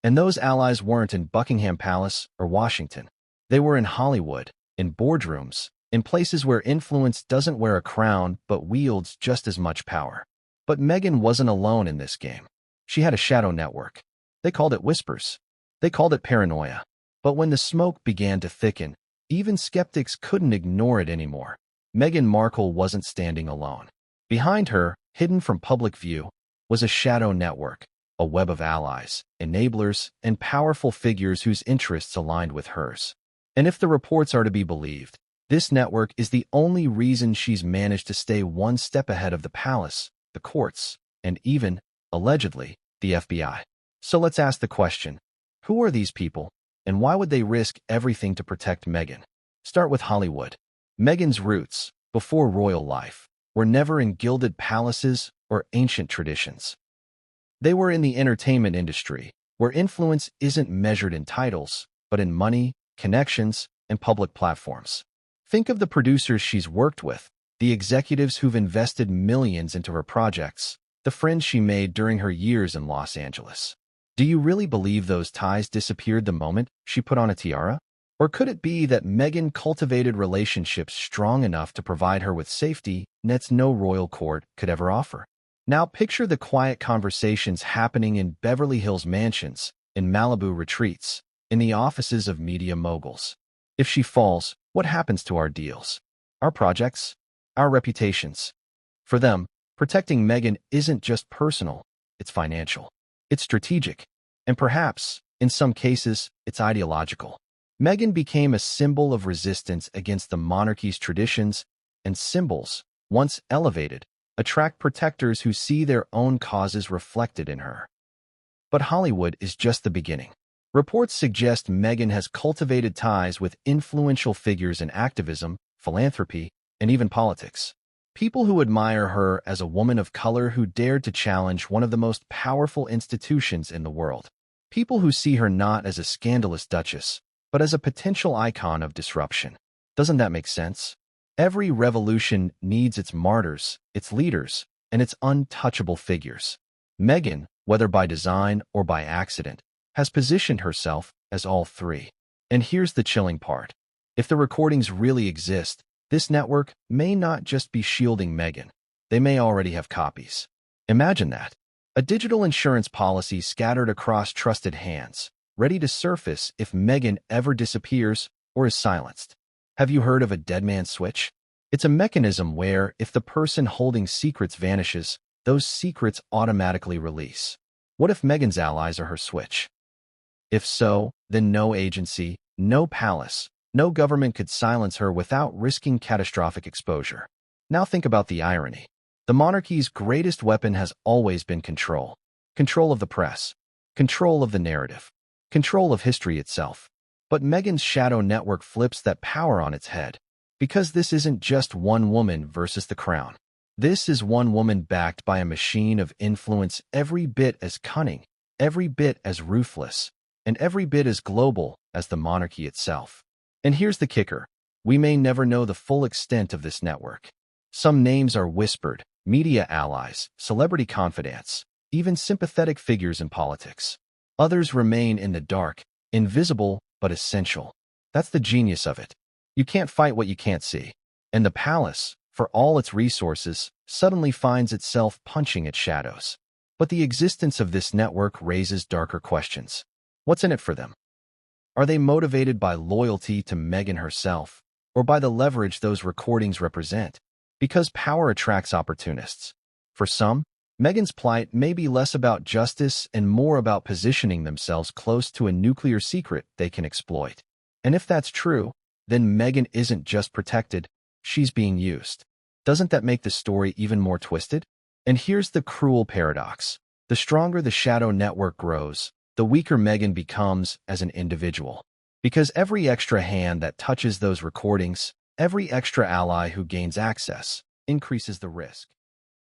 And those allies weren't in Buckingham Palace or Washington. They were in Hollywood, in boardrooms, in places where influence doesn't wear a crown but wields just as much power. But Meghan wasn't alone in this game. She had a shadow network. They called it whispers. They called it paranoia. But when the smoke began to thicken, even skeptics couldn't ignore it anymore. Meghan Markle wasn't standing alone. Behind her, hidden from public view, was a shadow network, a web of allies, enablers, and powerful figures whose interests aligned with hers. And if the reports are to be believed, this network is the only reason she's managed to stay one step ahead of the palace, the courts, and even, allegedly, the FBI. So let's ask the question, who are these people, and why would they risk everything to protect Meghan? Start with Hollywood. Meghan's roots, before royal life, were never in gilded palaces or ancient traditions. They were in the entertainment industry, where influence isn't measured in titles, but in money, connections, and public platforms. Think of the producers she's worked with, the executives who've invested millions into her projects, the friends she made during her years in Los Angeles. Do you really believe those ties disappeared the moment she put on a tiara? Or could it be that Meghan cultivated relationships strong enough to provide her with safety nets no royal court could ever offer? Now picture the quiet conversations happening in Beverly Hills mansions, in Malibu retreats, in the offices of media moguls. If she falls, what happens to our deals? Our projects? Our reputations? For them, protecting Meghan isn't just personal, it's financial. It's strategic. And perhaps, in some cases, it's ideological. Meghan became a symbol of resistance against the monarchy's traditions, and symbols, once elevated, attract protectors who see their own causes reflected in her. But Hollywood is just the beginning. Reports suggest Meghan has cultivated ties with influential figures in activism, philanthropy, and even politics. People who admire her as a woman of color who dared to challenge one of the most powerful institutions in the world. People who see her not as a scandalous duchess, but as a potential icon of disruption. Doesn't that make sense? Every revolution needs its martyrs, its leaders, and its untouchable figures. Meghan, whether by design or by accident, has positioned herself as all three. And here's the chilling part. If the recordings really exist, this network may not just be shielding Meghan. They may already have copies. Imagine that. A digital insurance policy scattered across trusted hands, ready to surface if Meghan ever disappears or is silenced. Have you heard of a dead man switch? It's a mechanism where, if the person holding secrets vanishes, those secrets automatically release. What if Meghan's allies are her switch? If so, then no agency, no palace, no government could silence her without risking catastrophic exposure. Now think about the irony. The monarchy's greatest weapon has always been control. Control of the press. Control of the narrative. Control of history itself. But Meghan's shadow network flips that power on its head. Because this isn't just one woman versus the crown. This is one woman backed by a machine of influence every bit as cunning, every bit as ruthless, and every bit as global as the monarchy itself. And here's the kicker. We may never know the full extent of this network. Some names are whispered, media allies, celebrity confidants, even sympathetic figures in politics. Others remain in the dark, invisible but essential. That's the genius of it. You can't fight what you can't see. And the palace, for all its resources, suddenly finds itself punching at shadows. But the existence of this network raises darker questions. What's in it for them? Are they motivated by loyalty to Meghan herself, or by the leverage those recordings represent? Because power attracts opportunists. For some, Meghan's plight may be less about justice and more about positioning themselves close to a nuclear secret they can exploit. And if that's true, then Meghan isn't just protected, she's being used. Doesn't that make the story even more twisted? And here's the cruel paradox. The stronger the shadow network grows, the weaker Meghan becomes as an individual. Because every extra hand that touches those recordings, every extra ally who gains access, increases the risk.